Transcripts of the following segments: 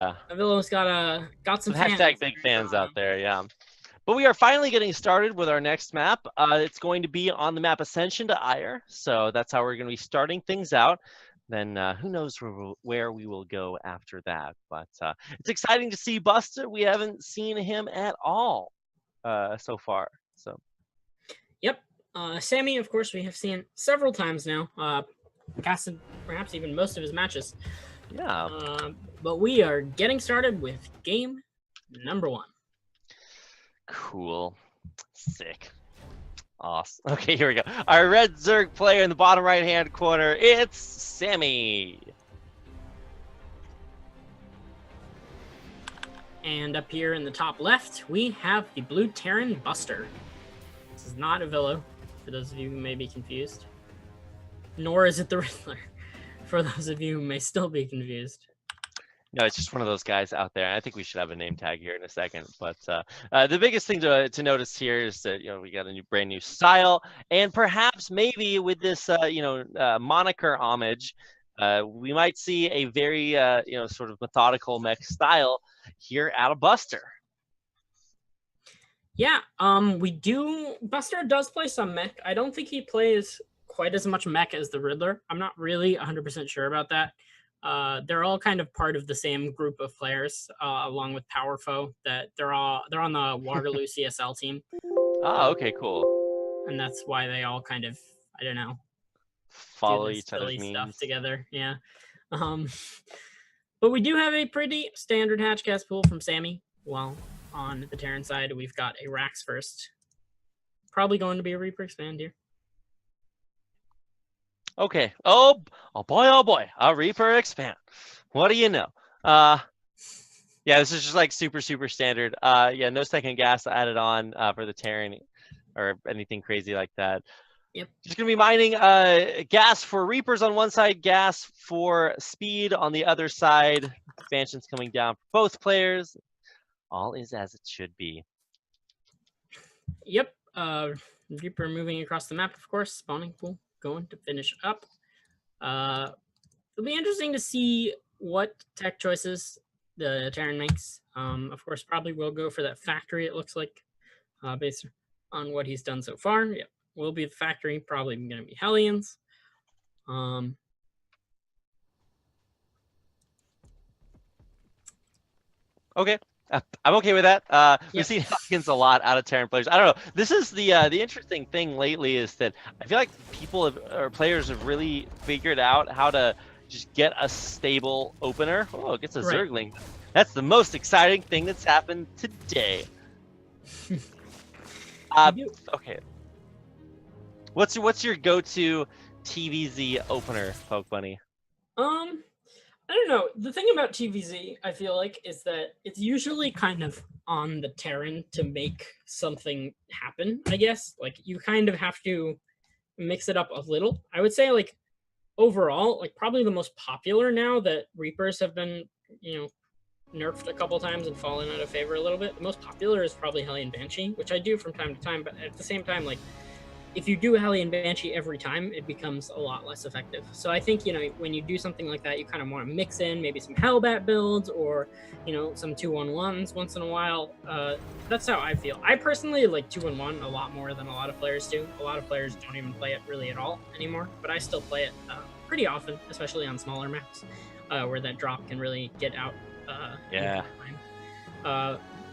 Avilo's got some fans. Hashtag big fans out there, yeah. But we are finally getting started with our next map. It's going to be on the map Ascension to Ire, so that's how we're going to be starting things out. Then who knows where we will go after that. But it's exciting to see Buster. We haven't seen him at all so far. So. Yep. Sammy, of course, we have seen several times now. Casted perhaps even most of his matches. Yeah. But we are getting started with game number 1. Cool. Sick. Awesome. Okay, here we go. Our red Zerg player in the bottom right-hand corner, it's Sammy. And up here in the top left, we have the blue Terran Buster. This is not Avilo, for those of you who may be confused. Nor is it the Riddler, for those of you who may still be confused. No, it's just one of those guys out there. I think we should have a name tag here in a second. But the biggest thing to notice here is that we got a brand new style, and perhaps maybe with this moniker homage, we might see a very sort of methodical mech style here out of Buster. Yeah, we do. Buster does play some mech. I don't think he plays quite as much mech as the Riddler. I'm not really 100% sure about that. They're all kind of part of the same group of players, along with Powerfoe. That they're on the Waterloo CSL team. Oh, okay, cool. And that's why they all kind of, I don't know, follow each other's stuff together. Yeah. But we do have a pretty standard hatchcast pool from Sammy. Well, on the Terran side, we've got a Rax first. Probably going to be a Reaper expand here. Okay. Oh boy, a Reaper expand. What do you know? Yeah, this is just like super standard. Yeah, no second gas added on for the Terran or anything crazy like that. Yep. Just gonna be mining gas for Reapers on one side, gas for speed on the other side. Expansions coming down for both players. All is as it should be. Yep. Reaper moving across the map, of course. Spawning pool going to finish up. It'll be interesting to see what tech choices the Terran makes. Of course, probably will go for that factory, it looks like, based on what he's done so far. Yep, will be the factory, probably going to be Hellions. Okay. I'm okay with that. We've seen Hellions a lot out of Terran players. I don't know. This is the interesting thing lately is that I feel like players have really figured out how to just get a stable opener. Oh, it gets a Zergling. That's the most exciting thing that's happened today. Okay. What's your go-to TVZ opener, Poke Bunny? I don't know. The thing about TVZ, I feel like, is that it's usually kind of on the Terran to make something happen, I guess. Like, you kind of have to mix it up a little. I would say, like, overall, like, probably the most popular now that Reapers have been, nerfed a couple times and fallen out of favor a little bit. The most popular is probably Hellion Banshee, which I do from time to time, but at the same time, like, if you do Hellion Banshee every time, it becomes a lot less effective. So I think, when you do something like that, you kind of want to mix in maybe some Hellbat builds or, some 2-1-1s once in a while. That's how I feel. I personally like 2-1-1 a lot more than a lot of players do. A lot of players don't even play it really at all anymore, but I still play it pretty often, especially on smaller maps where that drop can really get out.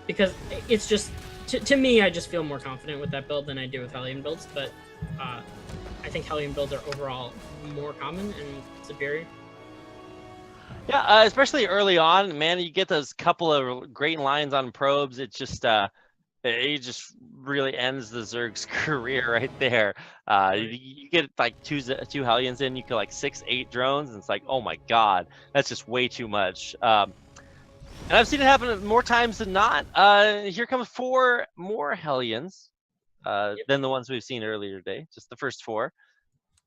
Because it's just, to me, I just feel more confident with that build than I do with Hellion builds, but I think Hellion builds are overall more common and superior. Yeah, especially early on, man, you get those couple of great lines on probes. It just really ends the Zerg's career right there. You get like two Hellions in, you kill like 6-8 drones, and it's like, oh my god, that's just way too much. And I've seen it happen more times than not. Here comes 4 more Hellions than the ones we've seen earlier today. Just the first 4.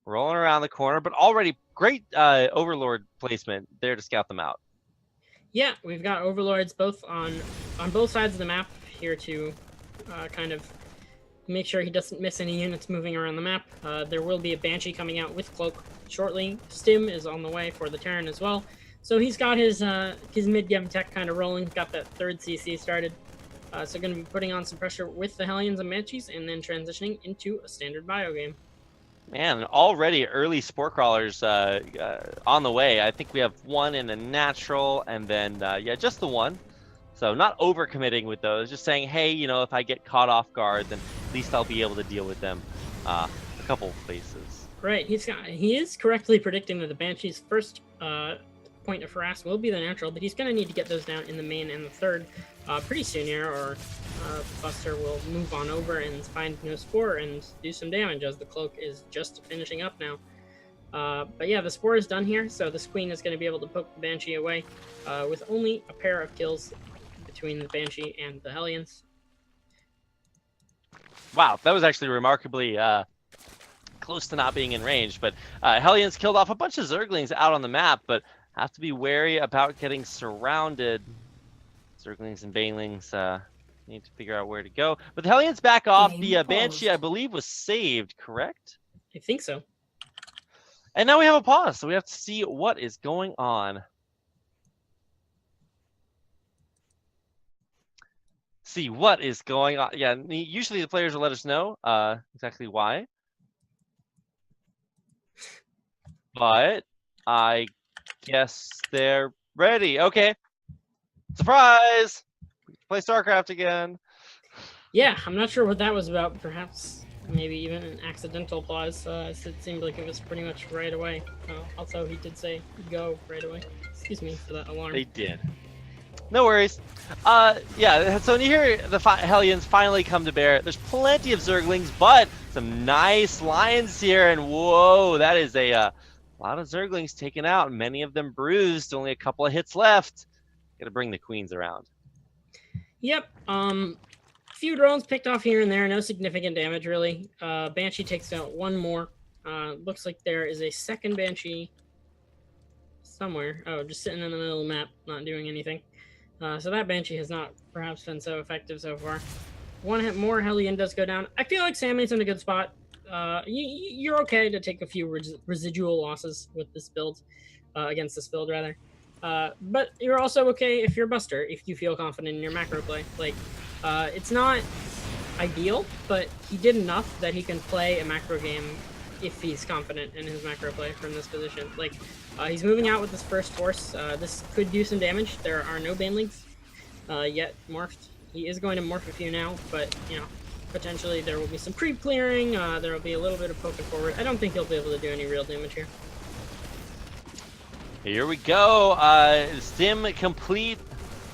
Rolling around the corner, but already great Overlord placement there to scout them out. Yeah, we've got Overlords both on both sides of the map here to kind of make sure he doesn't miss any units moving around the map. There will be a Banshee coming out with Cloak shortly. Stim is on the way for the Terran as well. So he's got his mid-game tech kind of rolling, got that third CC started. So going to be putting on some pressure with the Hellions and Banshees, and then transitioning into a standard bio game. Man, already early spore crawlers on the way. I think we have one in a natural, and then yeah, just the one. So not overcommitting with those, just saying, hey, you know, if I get caught off guard, then at least I'll be able to deal with them a couple places. Right, he is correctly predicting that the Banshee's first point of harass will be the natural, but he's going to need to get those down in the main and the third pretty soon here, or Buster will move on over and find no spore and do some damage, as the cloak is just finishing up now. But yeah, the spore is done here, so this queen is going to be able to poke the Banshee away with only a pair of kills between the Banshee and the Hellions. Wow, that was actually remarkably close to not being in range, but Hellions killed off a bunch of Zerglings out on the map, but have to be wary about getting surrounded. Zerglings and Banelings need to figure out where to go. But the Hellions back off. The Banshee, I believe, was saved, correct? I think so. And now we have a pause, so we have to see what is going on. See what is going on. Yeah, usually the players will let us know exactly why. But I guess they're ready. Okay. Surprise! Play StarCraft again. Yeah, I'm not sure what that was about. Perhaps maybe even an accidental pause. It seemed like it was pretty much right away. Also, he did say go right away. Excuse me for that alarm. They did. No worries. Yeah, so when you hear the Hellions finally come to bear, there's plenty of Zerglings, but some nice Lions here, and whoa, that is a lot of Zerglings taken out, many of them bruised, only a couple of hits left. Gotta bring the queens around. Yep. A few drones picked off here and there, no significant damage really. Banshee takes out one more. Looks like there is a second Banshee somewhere. Oh, just sitting in the middle of the map, not doing anything. So that Banshee has not perhaps been so effective so far. One hit more, Hellion does go down. I feel like Sammy's in a good spot. You're okay to take a few residual losses with this build, against this build rather. But you're also okay if you're Buster, if you feel confident in your macro play. Like, it's not ideal, but he did enough that he can play a macro game if he's confident in his macro play from this position. Like, he's moving out with this first force. This could do some damage. There are no Banelings yet morphed. He is going to morph a few now, but, you know, potentially there will be some creep clearing. There will be a little bit of poking forward. I don't think he'll be able to do any real damage here. Here we go. Sim complete.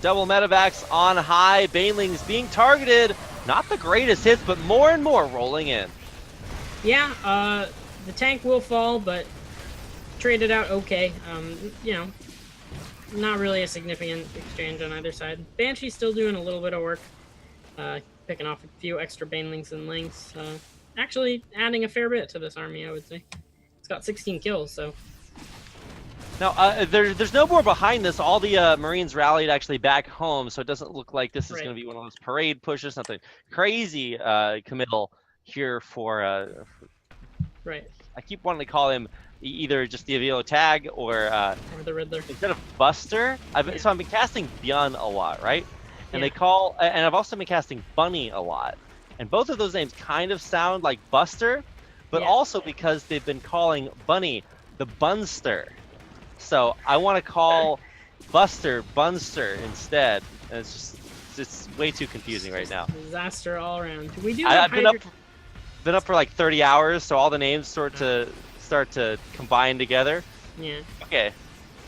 Double medevacs on high. Banelings being targeted. Not the greatest hits, but more and more rolling in. Yeah, the tank will fall, but traded out okay. You know, not really a significant exchange on either side. Banshee's still doing a little bit of work, picking off a few extra Banelings and Lynx. Actually adding a fair bit to this army, I would say. It's got 16 kills, so. Now, there's no more behind this. All the Marines rallied actually back home, so it doesn't look like this is going to be one of those parade pushes, something crazy committal here for right. I keep wanting to call him either just the Avilo tag or the Riddler. Instead of Buster, so I've been casting Bjorn a lot, right? And they call, and I've also been casting Bunny a lot. And both of those names kind of sound like Buster, but also because they've been calling Bunny the Bunster. So I want to call Buster Bunster instead. And it's way too confusing right now. Disaster all around. We do. I've been up for like 30 hours, so all the names start to combine together. Yeah. Okay,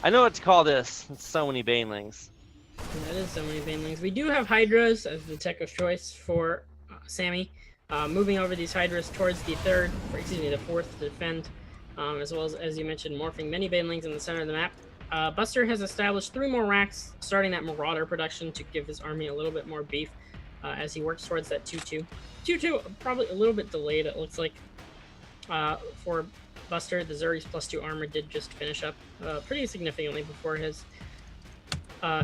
I know what to call this. It's so many Banelings. That is so many Banelings. We do have Hydras as the tech of choice for Sammy. Moving over these Hydras towards the fourth to defend, as well as you mentioned, morphing many Banelings in the center of the map. Buster has established 3 more racks, starting that Marauder production to give his army a little bit more beef as he works towards that 2-2. 2-2, probably a little bit delayed, it looks like. For Buster, the Zuri's +2 armor did just finish up pretty significantly before his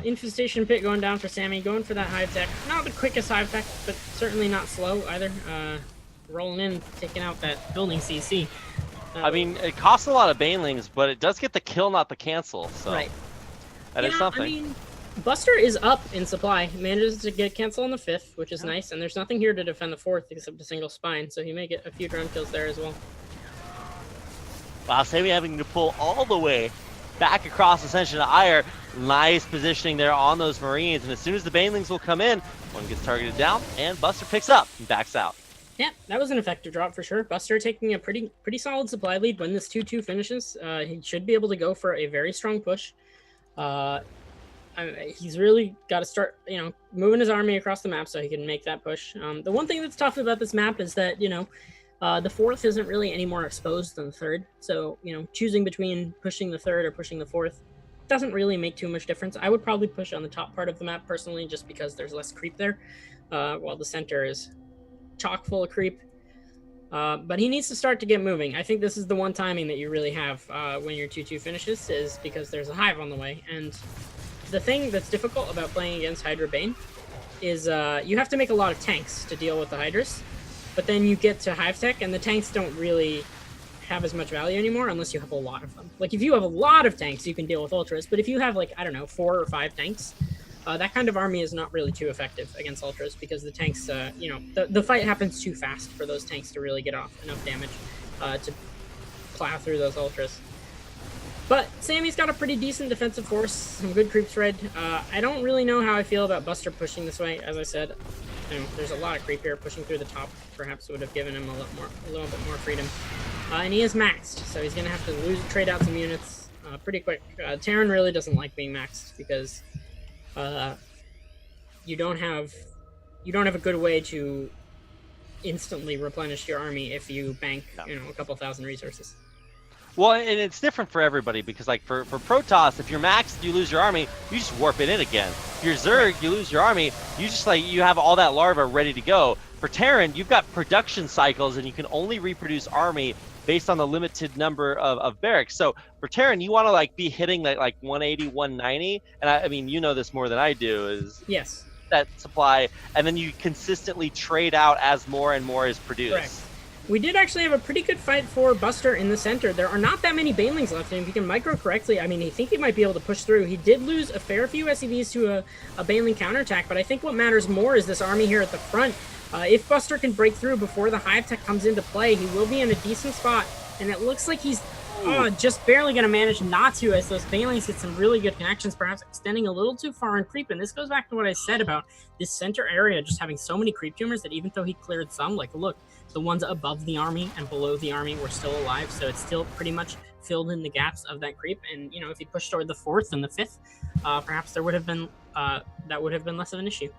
infestation pit going down for Sammy, going for that hive tech. Not the quickest hive tech, but certainly not slow either. Rolling in, taking out that building CC. I mean, it costs a lot of Banelings, but it does get the kill, not the cancel. So. Right. That is something. I mean, Buster is up in supply. He manages to get cancel on the 5th, which is nice, and there's nothing here to defend the 4th except a single spine, so he may get a few drone kills there as well. Wow, Sammy having to pull all the way back across Ascension to Ire. Nice positioning there on those Marines, and as soon as the Banelings will come in, one gets targeted down, and Buster picks up and backs out. Yeah, that was an effective drop for sure. Buster taking a pretty solid supply lead when this 2-2 finishes. He should be able to go for a very strong push. He's really got to start, moving his army across the map so he can make that push. The one thing that's tough about this map is that, the 4th isn't really any more exposed than the 3rd. So, choosing between pushing the 3rd or pushing the 4th doesn't really make too much difference. I would probably push on the top part of the map personally, just because there's less creep there, while the center is chock full of creep. But he needs to start to get moving. I think this is the one timing that you really have when your 2-2 finishes, is because there's a hive on the way. And the thing that's difficult about playing against Hydra Bane is you have to make a lot of tanks to deal with the Hydras, but then you get to hive tech and the tanks don't really have as much value anymore unless you have a lot of them. Like, if you have a lot of tanks, you can deal with Ultras, but if you have, like, I don't know, 4 or 5 tanks, that kind of army is not really too effective against Ultras, because the tanks, the fight happens too fast for those tanks to really get off enough damage to plow through those Ultras. But Sammy's got a pretty decent defensive force, some good creep spread. I don't really know how I feel about Buster pushing this way. As I said, there's a lot of creep here. Pushing through the top perhaps would have given him a little bit more freedom. And he is maxed, so he's going to have to trade out some units pretty quick. Terran really doesn't like being maxed because you don't have a good way to instantly replenish your army if you bank a couple thousand resources. Well, and it's different for everybody, because like for Protoss, if you're maxed, you lose your army, you just warp it in again. If you're Zerg, you lose your army, you just you have all that larva ready to go. For Terran, you've got production cycles, and you can only reproduce army based on the limited number of barracks. So for Terran, you want to be hitting that 180, 190, and I mean, you know this more than I do, is yes, that supply, and then you consistently trade out as more and more is produced. Correct. We did actually have a pretty good fight for Buster in the center. There are not that many Banelings left, and if you can micro correctly, I mean, I think he might be able to push through. He did lose a fair few SEVs to a Baneling counterattack, but I think what matters more is this army here at the front. If Buster can break through before the hive tech comes into play, he will be in a decent spot, and it looks like he's just barely going to manage not to, as those Banelings get some really good connections, perhaps extending a little too far in creep. And this goes back to what I said about this center area just having so many creep tumors that even though he cleared some, look, the ones above the army and below the army were still alive, so it's still pretty much filled in the gaps of that creep. And if he pushed toward the 4th and the 5th, perhaps there would have been that would have been less of an issue.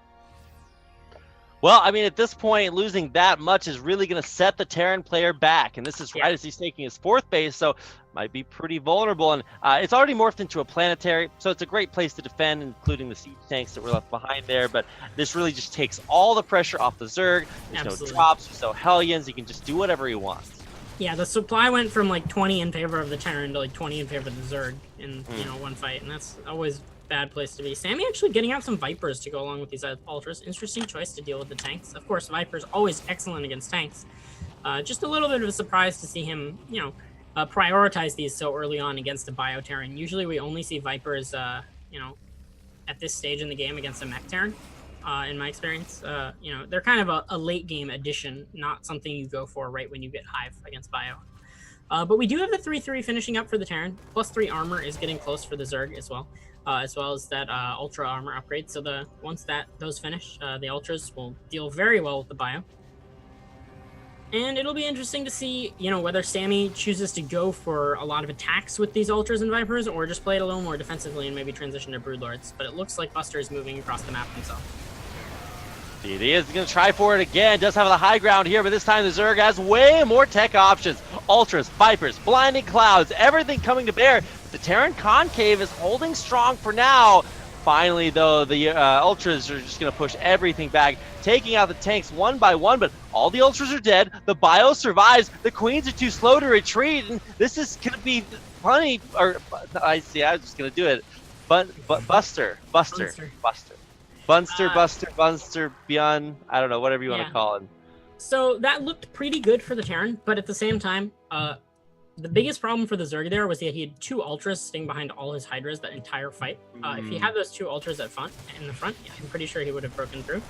Well, I mean, at this point, losing that much is really going to set the Terran player back, and this is right as he's taking his 4th base, so might be pretty vulnerable. And it's already morphed into a planetary, so it's a great place to defend, including the siege tanks that were left behind there. But this really just takes all the pressure off the Zerg. There's no drops, there's no Hellions. He can just do whatever he wants. Yeah, the supply went from 20 in favor of the Terran to 20 in favor of the Zerg in one fight, and that's always bad place to be. Sammy actually getting out some Vipers to go along with these Ultras. Interesting choice to deal with the tanks. Of course, Vipers always excellent against tanks. Just a little bit of a surprise to see him, prioritize these so early on against a Bio Terran. Usually we only see Vipers, at this stage in the game against a Mech Terran. In my experience, they're kind of a late game addition, not something you go for right when you get Hive against Bio. But we do have the 3-3 finishing up for the Terran. +3 armor is getting close for the Zerg as well as that Ultra armor upgrade. So once those finish, the Ultras will deal very well with the Bio. And it'll be interesting to see, whether Sammy chooses to go for a lot of attacks with these Ultras and Vipers, or just play it a little more defensively and maybe transition to Broodlords. But it looks like Buster is moving across the map himself. He is going to try for it again. Does have the high ground here, but this time the Zerg has way more tech options. Ultras, Vipers, Blinding Clouds, everything coming to bear. The Terran Concave is holding strong for now. Finally, though, the Ultras are just going to push everything back, taking out the tanks one by one, but all the Ultras are dead. The Bio survives. The Queens are too slow to retreat, and this is going to be funny. Or, I was just going to do it. But Buster, beyond, I don't know, whatever you want to call it. So that looked pretty good for the Terran, but at the same time, The biggest problem for the Zerg there was that he had 2 Ultras sitting behind all his Hydras that entire fight. If he had those 2 Ultras in the front, yeah, I'm pretty sure he would have broken through.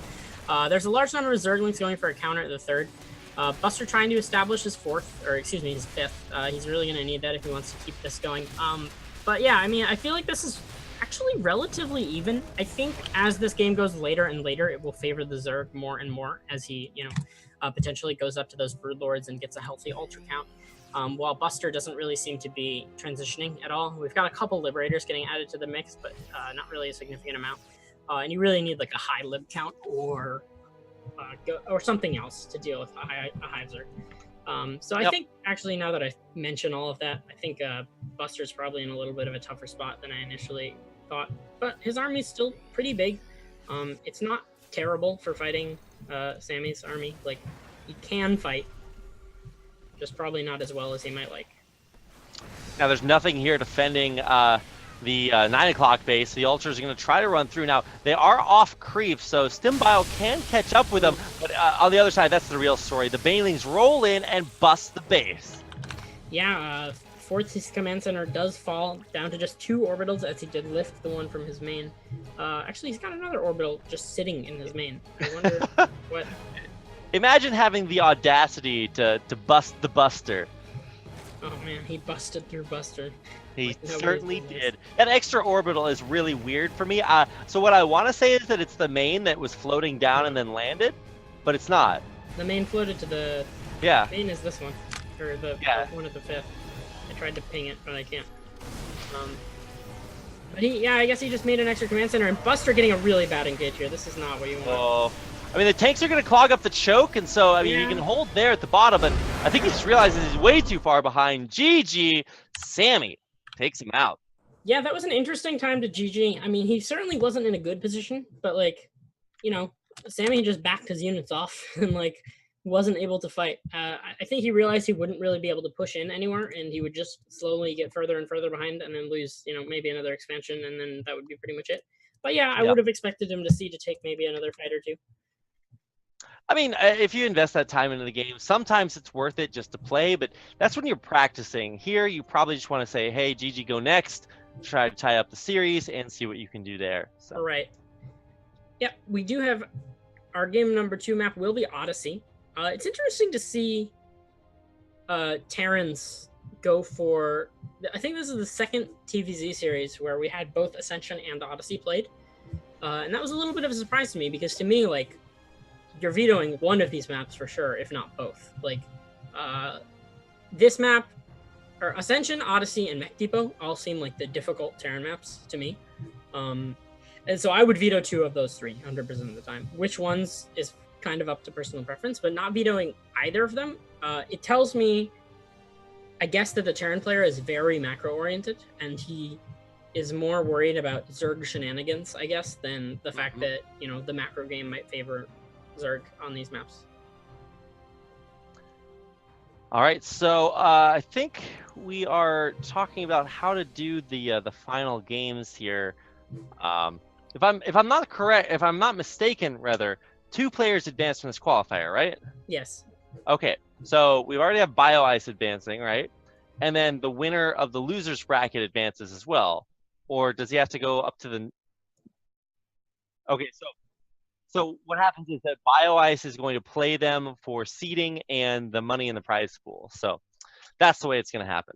There's a large number of Zerglings going for a counter at the 3rd. Buster trying to establish his 4th, or excuse me, his 5th. He's really going to need that if he wants to keep this going. But yeah, I mean, I feel like this is actually relatively even. I think as this game goes later and later, it will favor the Zerg more and more as he, potentially goes up to those Broodlords and gets a healthy Ultra count. While Buster doesn't really seem to be transitioning at all. We've got a couple Liberators getting added to the mix, but not really a significant amount. And you really need like a high lib count or something else to deal with a high Zerg. So I think actually now that I mention all of that, I think Buster's probably in a little bit of a tougher spot than I initially thought. But his army's still pretty big. It's not terrible for fighting Sammy's army. Like, he can fight, just probably not as well as he might like. Now there's nothing here defending the 9 o'clock base. The Ultras are going to try to run through. Now they are off creep, so Stimbile can catch up with them. But on the other side, that's the real story. The Banelings roll in and bust the base. Yeah, 4th command center does fall down to just 2 orbitals as he did lift the one from his main. Actually, he's got another orbital just sitting in his main. I wonder what. Imagine having the audacity to bust the Buster. Oh man, he busted through Buster. He certainly did. That extra orbital is really weird for me. So what I want to say is that it's the main that was floating down and then landed, but it's not. The main floated to the... Yeah. Main is this one, or the one at the 5th. I tried to ping it, but I can't. But I guess he just made an extra command center, and Buster getting a really bad engage here. This is not what you want. Oh. I mean, the tanks are going to clog up the choke, and so, I mean, you can hold there at the bottom, but I think he just realizes he's way too far behind. GG, Sammy takes him out. Yeah, that was an interesting time to GG. I mean, he certainly wasn't in a good position, but, like, Sammy just backed his units off and, like, wasn't able to fight. I think he realized he wouldn't really be able to push in anywhere, and he would just slowly get further and further behind and then lose, maybe another expansion, and then that would be pretty much it. But yeah, I would have expected him to take maybe another fight or two. I mean, if you invest that time into the game, sometimes it's worth it just to play, but that's when you're practicing. Here, you probably just want to say, hey, GG, go next, try to tie up the series, and see what you can do there. So. All right. Yeah, we do have our game number 2 map will be Odyssey. It's interesting to see Terrans go for... I think this is the second TVZ series where we had both Ascension and Odyssey played. And that was a little bit of a surprise to me, because to me, like, you're vetoing one of these maps for sure, if not both. Like, this map, or Ascension, Odyssey, and Mech Depot all seem like the difficult Terran maps to me. And so I would veto 2 of those 3 100% of the time. Which ones is kind of up to personal preference, but not vetoing either of them, it tells me, I guess, that the Terran player is very macro-oriented, and he is more worried about Zerg shenanigans, I guess, than the fact that, the macro game might favor Zerg on these maps. All right, so I think we are talking about how to do the final games here. If I'm not mistaken, rather, 2 players advance from this qualifier, right? Yes. Okay, so we already have BioIce advancing, right? And then the winner of the losers bracket advances as well, or does he have to go up to the? Okay, so what happens is that BioIce is going to play them for seeding and the money in the prize pool. So that's the way it's going to happen.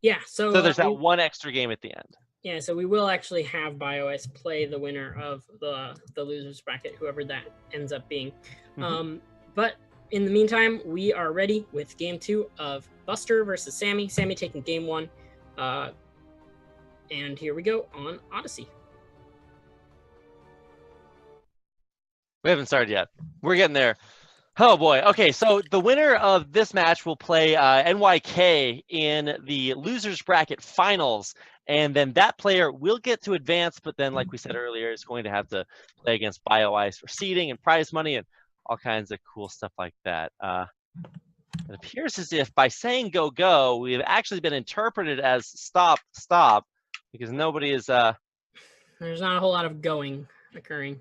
Yeah. So there's that one extra game at the end. Yeah. So we will actually have BioIce play the winner of the losers bracket, whoever that ends up being. But in the meantime, we are ready with game 2 of Buster versus Sammy. Sammy taking game 1. And here we go on Odyssey. We haven't started yet. We're getting there. Oh boy. Okay, so the winner of this match will play NYK in the losers bracket finals, and then that player will get to advance, but then, like we said earlier, is going to have to play against BioIce for seeding and prize money and all kinds of cool stuff like that. It appears as if by saying go, go, we have actually been interpreted as stop, stop, because nobody is... There's not a whole lot of going occurring.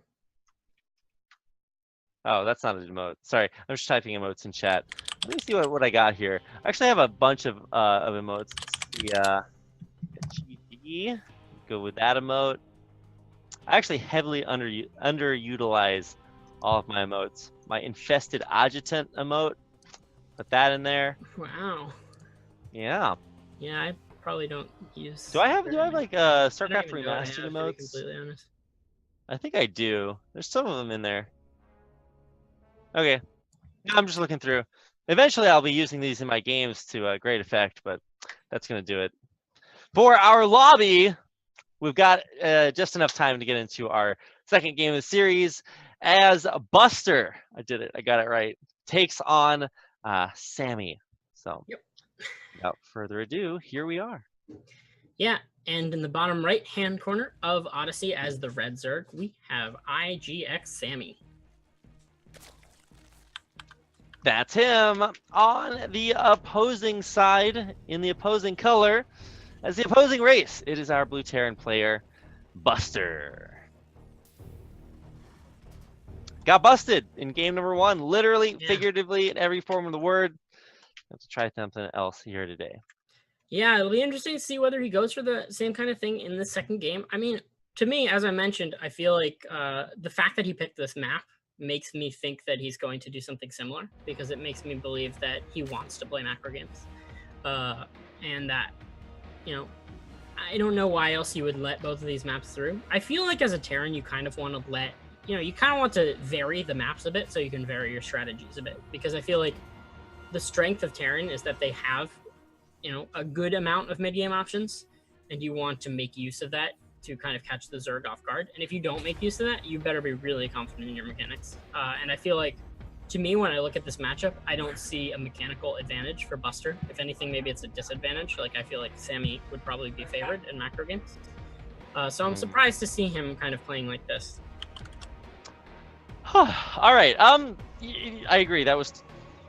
Oh, that's not an emote. Sorry, I'm just typing emotes in chat. let me see what I got here. I actually have a bunch of emotes. Let's see, GG. Go with that emote. I actually heavily underutilize all of my emotes. My infested adjutant emote, put that in there. Wow. Yeah. Yeah, I probably don't use. Do I have like StarCraft I don't even know what I Remastered have, to be emotes? completely honest. I think I do. There's some of them in there. Okay. I'm just looking through. Eventually, I'll be using these in my games to great effect, but that's going to do it. For our lobby, we've got just enough time to get into our second game of the series as Buster. I did it. I got it right. Takes on Sammy. So, yep. Without further ado, here we are. Yeah, and in the bottom right-hand corner of Odyssey as the red Zerg, we have IGX Sammy. That's him on the opposing side in the opposing color. As the opposing race, it is our Blue Terran player, Buster. Got busted in game number 1, literally, figuratively, in every form of the word. Let's try something else here today. Yeah, it'll be interesting to see whether he goes for the same kind of thing in the second game. I mean, to me, as I mentioned, I feel like the fact that he picked this map makes me think that he's going to do something similar, because it makes me believe that he wants to play macro games. And that, you know, I don't know why else you would let both of these maps through. I feel like as a Terran, you kind of want to let, you kind of want to vary the maps a bit so you can vary your strategies a bit, because I feel like the strength of Terran is that they have, a good amount of mid-game options, and you want to make use of that to kind of catch the Zerg off guard. And if you don't make use of that, you better be really confident in your mechanics. And I feel like, to me, when I look at this matchup, I don't see a mechanical advantage for Buster. If anything, maybe it's a disadvantage. Like, I feel like Sammy would probably be favored in macro games. So I'm surprised to see him kind of playing like this. All right. I agree. That was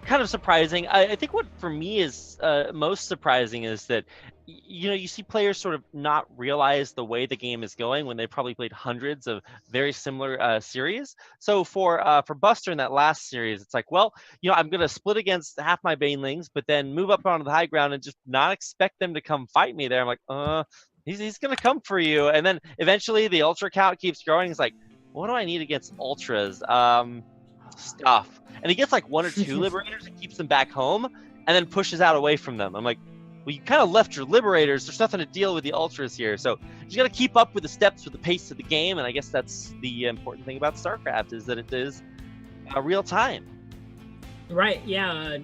kind of surprising. I think what for me is most surprising is that you see players sort of not realize the way the game is going when they probably played hundreds of very similar series. So for Buster in that last series, it's like, well, I'm gonna split against half my banelings, but then move up onto the high ground and just not expect them to come fight me there. I'm like, he's gonna come for you, and then eventually the ultra count keeps growing. It's like, what do I need against ultras? Stuff. And he gets like 1 or 2 liberators and keeps them back home, and then pushes out away from them. I'm like, well, you kind of left your liberators. There's nothing to deal with the ultras here. So you got to keep up with the steps, with the pace of the game. And I guess that's the important thing about StarCraft, is that it is real time. Right. Yeah.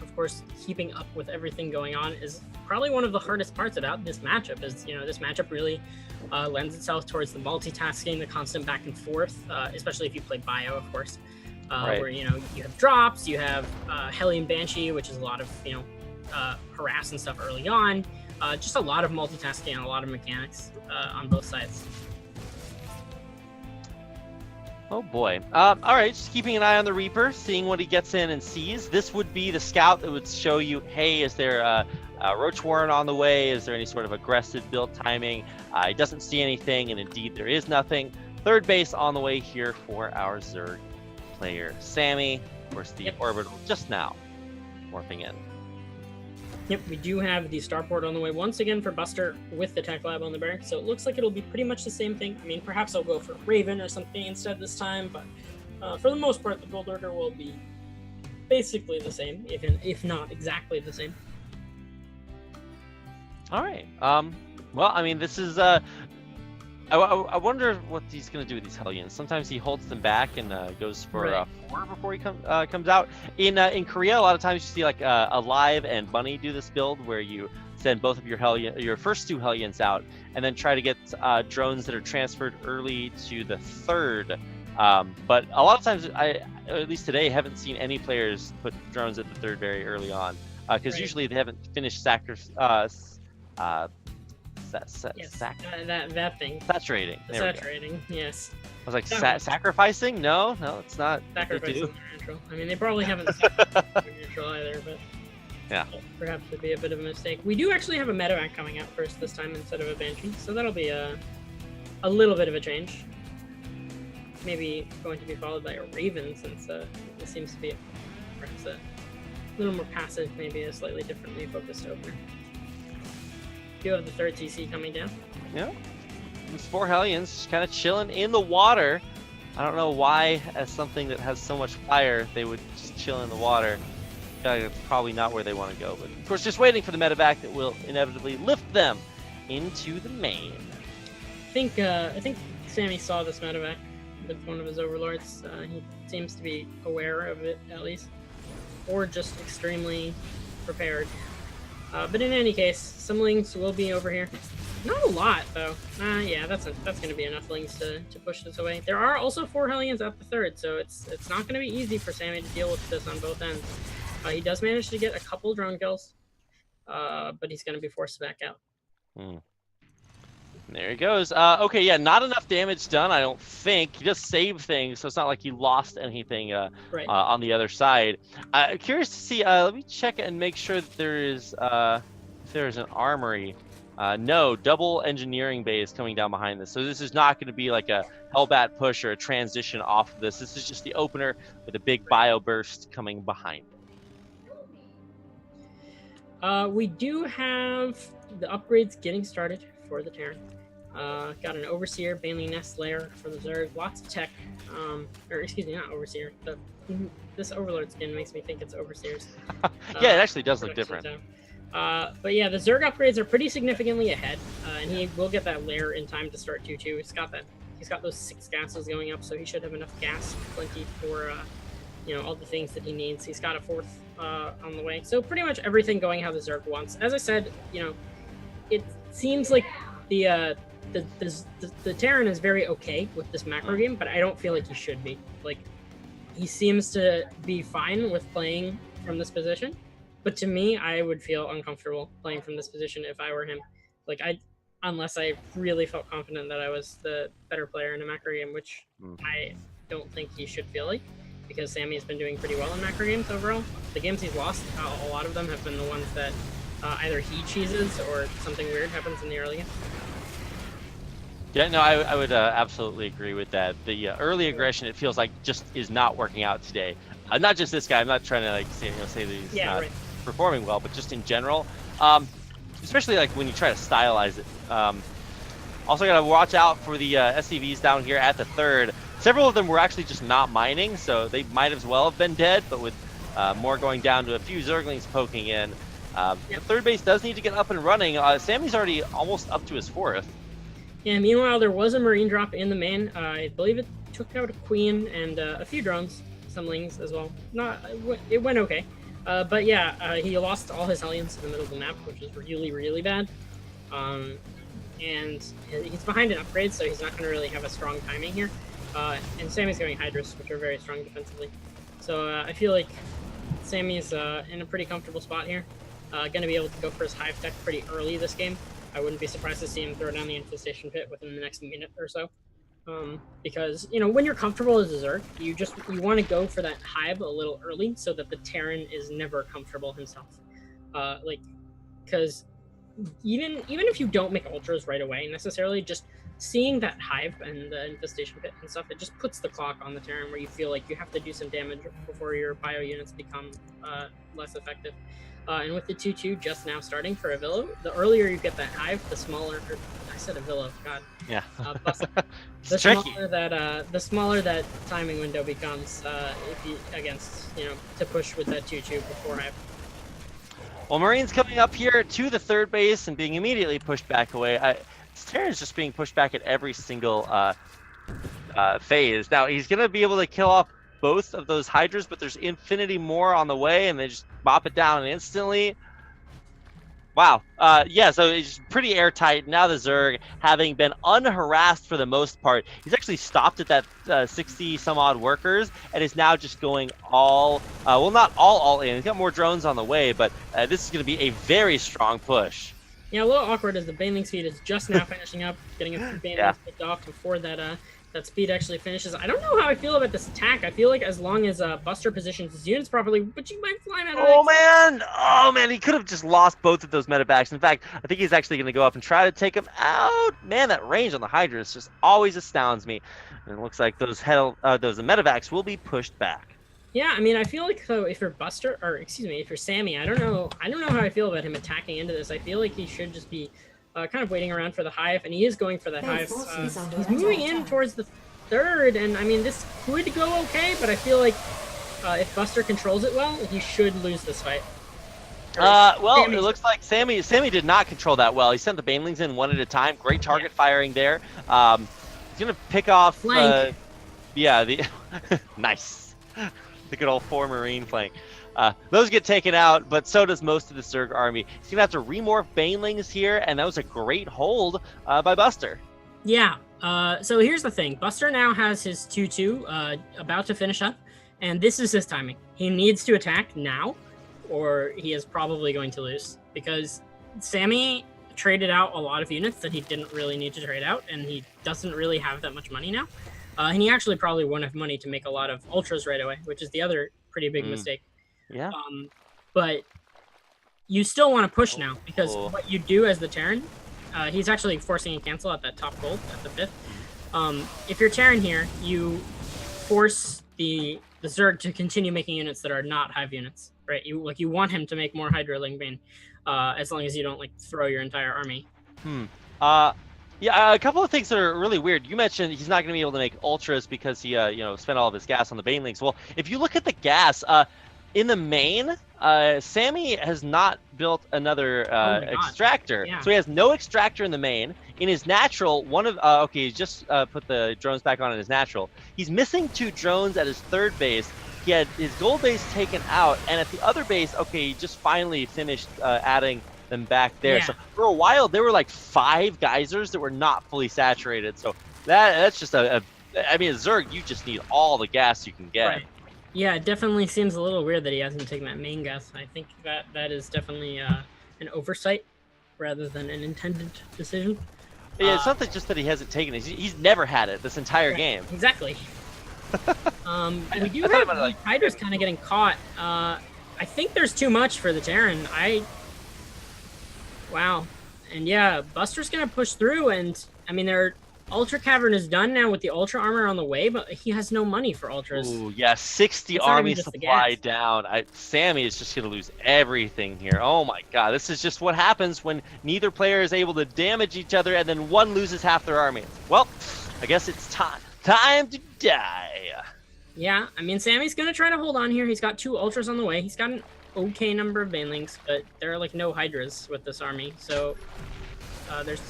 Of course, keeping up with everything going on is probably one of the hardest parts about this matchup. Is this matchup really lends itself towards the multitasking, the constant back and forth, especially if you play bio, of course. Right. Where you have drops, you have Hellion Banshee, which is a lot of harass and stuff early on. Just a lot of multitasking and a lot of mechanics on both sides. Oh boy. All right, just keeping an eye on the Reaper, seeing what he gets in and sees. This would be the scout that would show you, hey, is there a Roach Warren on the way? Is there any sort of aggressive build timing? He doesn't see anything, and indeed there is nothing. Third base on the way here for our Zerg player Sammy. Of course, the orbital just now morphing in. Yep, we do have the starport on the way once again for Buster with the tech lab on the barracks, so it looks like it'll be pretty much the same thing. I mean, perhaps I'll go for Raven or something instead this time, but for the most part, the build order will be basically the same, if not exactly the same. All right. Well, I mean, this is I wonder what he's going to do with these Hellions. Sometimes he holds them back and goes for 4 before he comes out. In Korea, a lot of times you see like Alive and Bunny do this build where you send both of your first 2 Hellions out, and then try to get drones that are transferred early to the third. But a lot of times, at least today, haven't seen any players put drones at the third very early on, because usually they haven't finished that thing. Saturating. Saturating, yes. I was like, sacrificing? No, it's not. Sacrificing neutral. I mean, they probably haven't sacrificed neutral either, but yeah, perhaps it'd be a bit of a mistake. We do actually have a medevac coming out first this time instead of a Banshee, so that'll be a little bit of a change. Maybe going to be followed by a Raven, since this seems to be perhaps little more passive, maybe a slightly differently focused opener. You have the third TC coming down. Yeah. These 4 Hellions just kind of chilling in the water. I don't know why, as something that has so much fire, they would just chill in the water. It's probably not where they want to go, but of course, just waiting for the medevac that will inevitably lift them into the main. I think Sammy saw this medevac with one of his overlords. He seems to be aware of it, at least, or just extremely prepared. But in any case, some lings will be over here. Not a lot, though. Yeah, that's going to be enough lings to push this away. There are also 4 Hellions at the third, so it's not going to be easy for Sammy to deal with this on both ends. He does manage to get a couple drone kills, but he's going to be forced back out. There he goes. Okay, yeah, not enough damage done, I don't think. He just saved things, so it's not like he lost anything right. On the other side. Curious to see. Let me check and make sure that there is if there's an armory. No, double engineering base coming down behind this. So this is not going to be like a Hellbat push or a transition off of this. This is just the opener with a big bio burst coming behind it. We do have the upgrades getting started for the Terran. Got an Overseer, Bailey Nest Lair for the Zerg, lots of tech. Or excuse me, not Overseer. This Overlord skin makes me think it's Overseer's. Yeah, it actually does look different. But yeah, the Zerg upgrades are pretty significantly ahead, and he will get that lair in time to start 2-2. He's got those 6 gases going up, so he should have enough gas, plenty for all the things that he needs. He's got a 4th on the way, so pretty much everything going how the Zerg wants. As I said, it seems like the Terran is very okay with this macro game, but I don't feel like he should be. Like, he seems to be fine with playing from this position. But to me, I would feel uncomfortable playing from this position if I were him. Like, unless I really felt confident that I was the better player in a macro game, which I don't think he should feel like, because Sammy has been doing pretty well in macro games overall. The games he's lost, a lot of them have been the ones that either he cheeses or something weird happens in the early game. Yeah, no, I would absolutely agree with that. The early aggression, it feels like, just is not working out today. Not just this guy. I'm not trying to say that he's not performing well, but just in general, especially like when you try to stylize it. Also got to watch out for the SIVs down here at the third. Several of them were actually just not mining, so they might as well have been dead, but with more going down to a few Zerglings poking in. The third base does need to get up and running. Sammy's already almost up to his 4th. Yeah, meanwhile, there was a Marine drop in the main. I believe it took out a Queen and a few drones, some lings as well. It went okay. But yeah, he lost all his Hellions in the middle of the map, which is really, really bad. And he's behind an upgrade, so he's not going to really have a strong timing here. And Sammy's going Hydras, which are very strong defensively. So I feel like Sammy's in a pretty comfortable spot here. Going to be able to go for his Hive Tech pretty early this game. I wouldn't be surprised to see him throw down the infestation pit within the next minute or so. Because, when you're comfortable as a Zerg, you want to go for that Hive a little early so that the Terran is never comfortable himself. Because even if you don't make Ultras right away necessarily, just seeing that Hive and the infestation pit and stuff, it just puts the clock on the Terran where you feel like you have to do some damage before your bio units become less effective. And with the 2-2 just now starting for Avillo, the earlier you get that Hive, the smaller. I said Avillo, God. Yeah. The smaller that timing window becomes if you to push with that 2-2 before Hive. Well, Marine's coming up here to the third base and being immediately pushed back away. Terran's just being pushed back at every single phase. Now he's gonna be able to kill off both of those Hydras, but there's infinity more on the way, and they just bop it down instantly. Wow. Yeah, so it's pretty airtight. Now the Zerg, having been unharassed for the most part, he's actually stopped at that 60 some odd workers and is now just going all not all in. He's got more drones on the way, but this is going to be a very strong push. Yeah, a little awkward as the Baneling's speed is just now finishing up, getting a few Banelings picked off before that speed actually finishes. I don't know how I feel about this attack. I feel like as long as Buster positions his units properly, but you might fly out of Oh man, he could have just lost both of those medevacs. In fact, I think he's actually going to go up and try to take him out. Man, that range on the Hydras just always astounds me. And it looks like those medevacs will be pushed back. Yeah, I mean, I feel like if you're Buster, or excuse me, if you're Sammy, I don't know how I feel about him attacking into this. I feel like he should just be kind of waiting around for the hive, and he is going for that hive. He's moving in towards the third, and I mean, this could go okay, but I feel like if Buster controls it well, he should lose this fight. Well, it looks like Sammy did not control that well. He sent the banelings in one at a time. Great target firing there. He's gonna pick off. Flank. Yeah, the nice. The good old 4 Marine flank. Those get taken out, but so does most of the Zerg army. He's gonna have to remorph banelings here, and that was a great hold by Buster. Yeah. So here's the thing. Buster now has his 2-2 about to finish up, and this is his timing. He needs to attack now, or he is probably going to lose, because Sammy traded out a lot of units that he didn't really need to trade out, and he doesn't really have that much money now. And he actually probably won't have money to make a lot of ultras right away, which is the other pretty big mistake. Yeah. But you still want to push now, because what you do as the Terran, he's actually forcing a cancel at that top gold at the 5th. If you're Terran here, you force the Zerg to continue making units that are not hive units, right? You want him to make more Hydroling Bane, as long as you don't like throw your entire army. Yeah, a couple of things that are really weird. You mentioned he's not going to be able to make ultras because he, spent all of his gas on the banelings. Well, if you look at the gas, in the main, Sammy has not built another extractor. Yeah. So he has no extractor in the main. In his natural, he just put the drones back on in his natural. He's missing 2 drones at his 3rd base. He had his gold base taken out, and at the other base, he just finally finished adding them back there. Yeah. So for a while, there were like 5 geysers that were not fully saturated. So that's just a Zerg, you just need all the gas you can get. Right. Yeah, it definitely seems a little weird that he hasn't taken that main gas. I think that is definitely an oversight rather than an intended decision. Yeah, it's not just that he hasn't taken it. He's never had it this entire game. Exactly. We do have Hydra's kind of getting caught. I think there's too much for the Terran. Wow. And yeah, Buster's going to push through, and I mean, their Ultra Cavern is done now with the Ultra Armor on the way, but he has no money for Ultras. Ooh, yeah, 60 army supply down. Sammy is just going to lose everything here. Oh my god, this is just what happens when neither player is able to damage each other and then one loses half their army. Well, I guess it's time to die. Yeah, I mean, Sammy's going to try to hold on here. He's got 2 Ultras on the way. He's got an okay number of banelings, but there are like no Hydras with this army, so there's,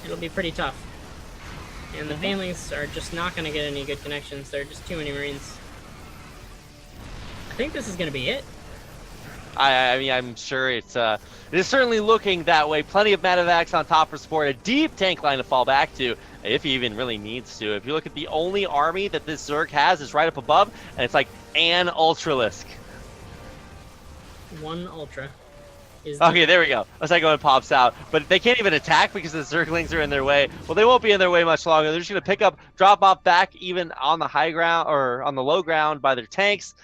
it'll be pretty tough. And the banelings are just not going to get any good connections. There are just too many Marines. I think this is going to be it. I mean, I'm sure it is certainly looking that way. Plenty of Medivacs on top for support. A deep tank line to fall back to, if he even really needs to. If you look at the only army that this Zerg has is right up above, and it's like an Ultralisk. 1 Ultra. Okay, there we go. A second one pops out, but they can't even attack because the Zerglings are in their way. Well, they won't be in their way much longer. They're just going to pick up, drop off back even on the high ground or on the low ground by their tanks.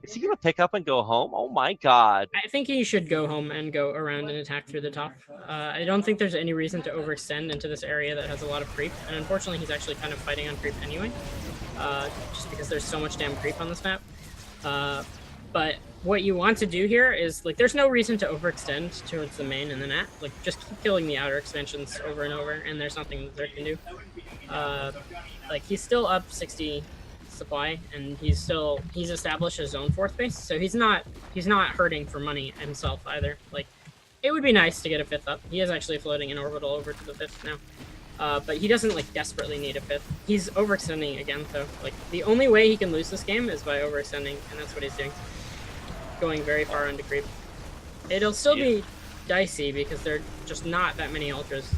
Is he going to pick up and go home? Oh my god. I think he should go home and go around and attack through the top. I don't think there's any reason to overextend into this area that has a lot of creep, and unfortunately he's actually kind of fighting on creep anyway, just because there's so much damn creep on this map. But what you want to do here is, like, there's no reason to overextend towards the main and the nat. Like, just keep killing the outer expansions over and over, and there's nothing that Zerg can do. Like, he's still up 60 supply, and he's established his own 4th base, so he's not hurting for money himself either. Like, it would be nice to get a 5th up. He is actually floating an orbital over to the 5th now. But he doesn't, like, desperately need a 5th. He's overextending again, though. Like, the only way he can lose this game is by overextending, and that's what he's doing. Going very far into creep. It'll still be dicey because there are just not that many Ultras.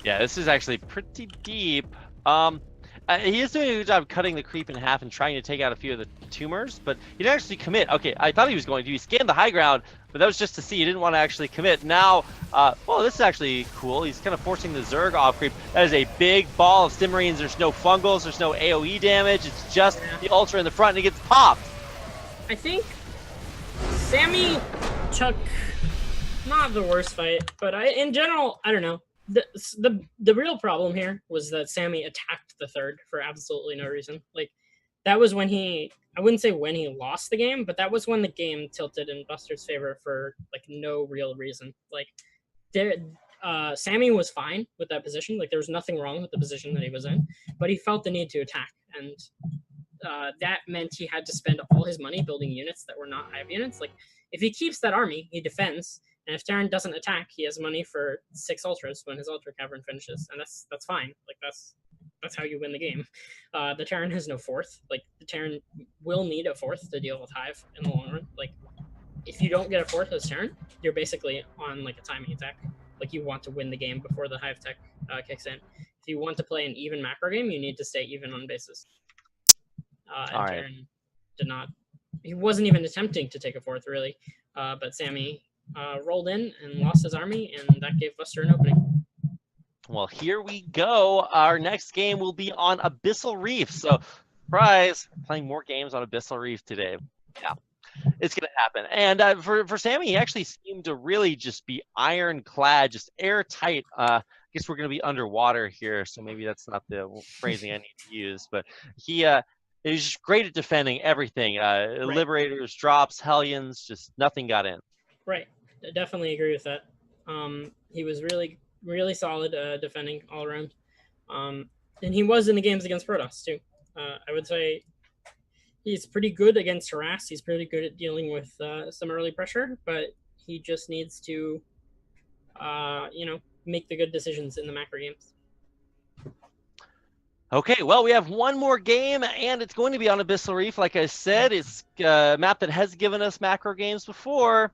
Yeah, this is actually pretty deep. He is doing a good job cutting the creep in half and trying to take out a few of the tumors, but he didn't actually commit. Okay, I thought he was going to. He scanned the high ground, but that was just to see. He didn't want to actually commit. Now, well, this is actually cool. He's kind of forcing the Zerg off creep. That is a big ball of Stim Marines. There's no fungals. There's no AoE damage. It's just the Ultra in the front, and he gets popped. I think Sammy took not the worst fight, but in general, I don't know. The real problem here was that Sammy attacked the 3rd for absolutely no reason. Like, that was when I wouldn't say when he lost the game, but that was when the game tilted in Buster's favor for like no real reason. Like Sammy was fine with that position. Like there was nothing wrong with the position that he was in, but he felt the need to attack, and that meant he had to spend all his money building units that were not hive units. Like if he keeps that army, he defends, and if Terran doesn't attack, he has money for 6 ultras when his ultra cavern finishes, and that's fine. Like that's how you win the game. The Terran has no fourth. Like the Terran will need a fourth to deal with hive in the long run. Like if you don't get a fourth as Terran, you're basically on like a timing attack. Like you want to win the game before the hive tech kicks in. If you want to play an even macro game, you need to stay even on bases. And Terran did not. He wasn't even attempting to take a fourth really, but Sammy rolled in and lost his army, and that gave Buster an opening. Well, here we go. Our next game will be on Abyssal Reef. So, surprise, playing more games on Abyssal Reef today. Yeah, it's going to happen. And for Sammy, he actually seemed to really just be ironclad, just airtight. I guess we're going to be underwater here, so maybe that's not the phrasing I need to use. But he was just great at defending everything. Right. Liberators, drops, Hellions, just nothing got in. Right. I definitely agree with that. He was really solid defending all around. And he was in the games against Protoss too. I would say he's pretty good against harass. He's pretty good at dealing with some early pressure, but he just needs to, make the good decisions in the macro games. Okay, well, we have one more game, and it's going to be on Abyssal Reef. Like I said, it's a map that has given us macro games before.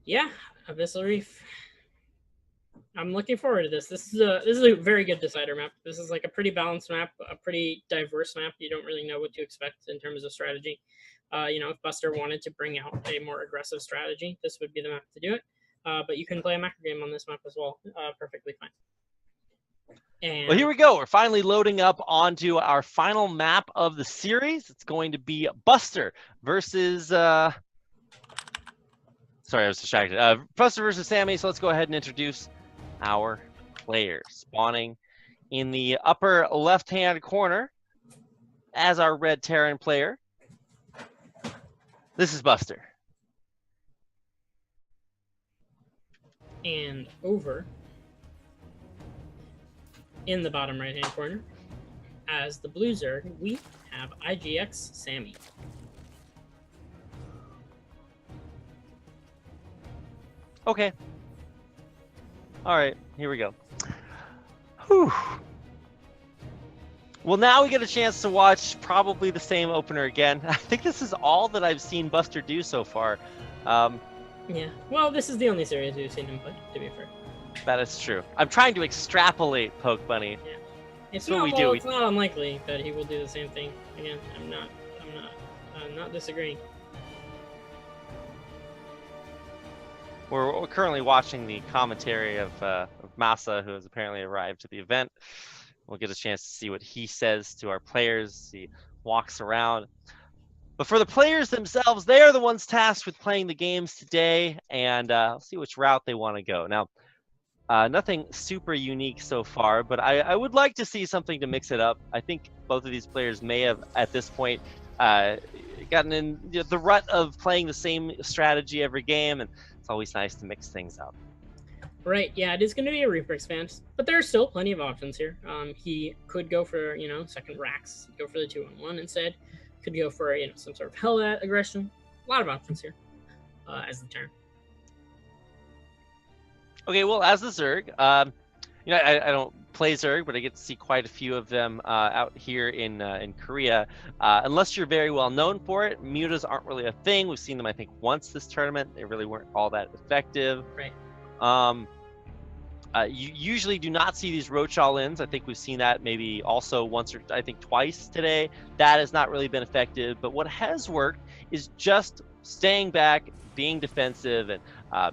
Yeah, Abyssal Reef. I'm looking forward to this. This is a very good decider map. This is like a pretty balanced map, a pretty diverse map. You don't really know what to expect in terms of strategy. If Buster wanted to bring out a more aggressive strategy, this would be the map to do it. But you can play a macro game on this map as well, perfectly fine. And well, here we go. We're finally loading up onto our final map of the series. It's going to be Buster versus sorry, I was distracted. Buster versus Sammy. So let's go ahead and introduce our players. Spawning in the upper left-hand corner as our red Terran player. This is Buster. And over in the bottom right-hand corner, as the blue Zerg, we have IGX Sammy. Okay. All right, here we go. Whew. Well, now we get a chance to watch probably the same opener again. I think this is all that I've seen Buster do so far. Yeah, well, this is the only series we've seen him play, to be fair. That is true. I'm trying to extrapolate, Poke Bunny. Yeah. It's not unlikely that he will do the same thing again. I'm not disagreeing. We're currently watching the commentary of Massa, who has apparently arrived to the event. We'll get a chance to see what he says to our players. He walks around. But for the players themselves, they are the ones tasked with playing the games today, and I'll see which route they want to go. Now, nothing super unique so far, but I would like to see something to mix it up. I think both of these players may have, at this point, gotten in the rut of playing the same strategy every game, and it's always nice to mix things up. Right, yeah, it is going to be a Reaper expanse, but there are still plenty of options here. He could go for, second racks, go for the 2-on-1 instead. Could go for, some sort of hell aggression. A lot of options here as the turn. Okay, well, as the Zerg, I don't play Zerg, but I get to see quite a few of them out here in Korea. Unless you're very well known for it, mutas aren't really a thing. We've seen them, I think, once this tournament. They really weren't all that effective. Right. You usually do not see these roach all-ins. I think we've seen that maybe also once or I think twice today. That has not really been effective. But what has worked is just staying back, being defensive, and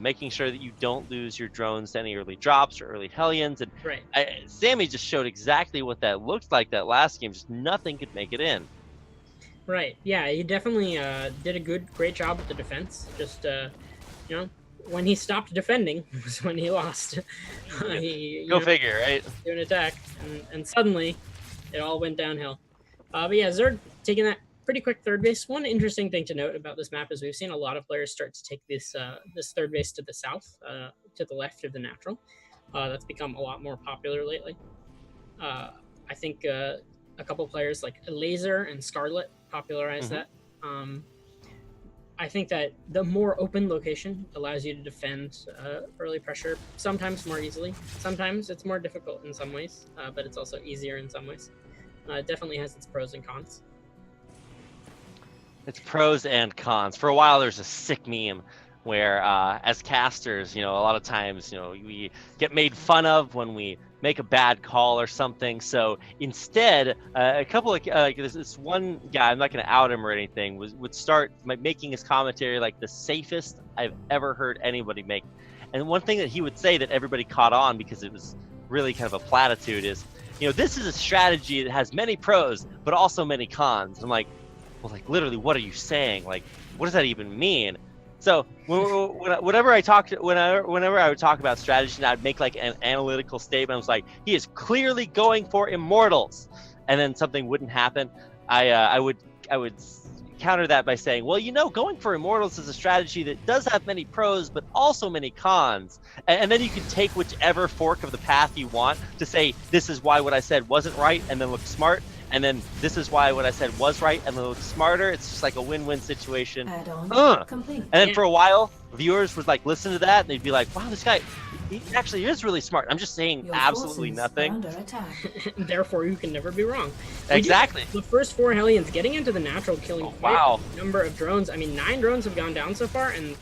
making sure that you don't lose your drones to any early drops or early Hellions. And right. Sammy just showed exactly what that looked like that last game. Just nothing could make it in. Right. Yeah, he definitely did a great job with the defense. Just, when he stopped defending was when he lost. Go figure, right? Do an attack, and suddenly it all went downhill. But yeah, Zerg taking that pretty quick third base. One interesting thing to note about this map is we've seen a lot of players start to take this this third base to the south, to the left of the natural. That's become a lot more popular lately. I think a couple players like Laser and Scarlet popularized that. I think that the more open location allows you to defend early pressure sometimes more easily. Sometimes it's more difficult in some ways, but it's also easier in some ways. It definitely has its pros and cons. It's pros and cons. For a while, there's a sick meme where, as casters, a lot of times, we get made fun of when we make a bad call or something. So instead, a couple of like this one guy, I'm not going to out him or anything, would start making his commentary like the safest I've ever heard anybody make. And one thing that he would say that everybody caught on because it was really kind of a platitude is, this is a strategy that has many pros but also many cons. I'm like, well, like literally, what are you saying? Like, what does that even mean? So whenever I would talk about strategy, and I'd make like an analytical statement. I was like, he is clearly going for immortals, and then something wouldn't happen. I would counter that by saying, well, going for immortals is a strategy that does have many pros, but also many cons. And then you can take whichever fork of the path you want to say, this is why what I said wasn't right, and then look smart. And then this is why what I said was right, and then look smarter. It's just like a win-win situation. And then for a while, viewers would like listen to that, and they'd be like, wow, this guy, he actually is really smart. I'm just saying absolutely nothing. Therefore, you can never be wrong. Exactly. The first 4 Hellions getting into the natural, killing quite a number of drones. I mean, 9 drones have gone down so far, and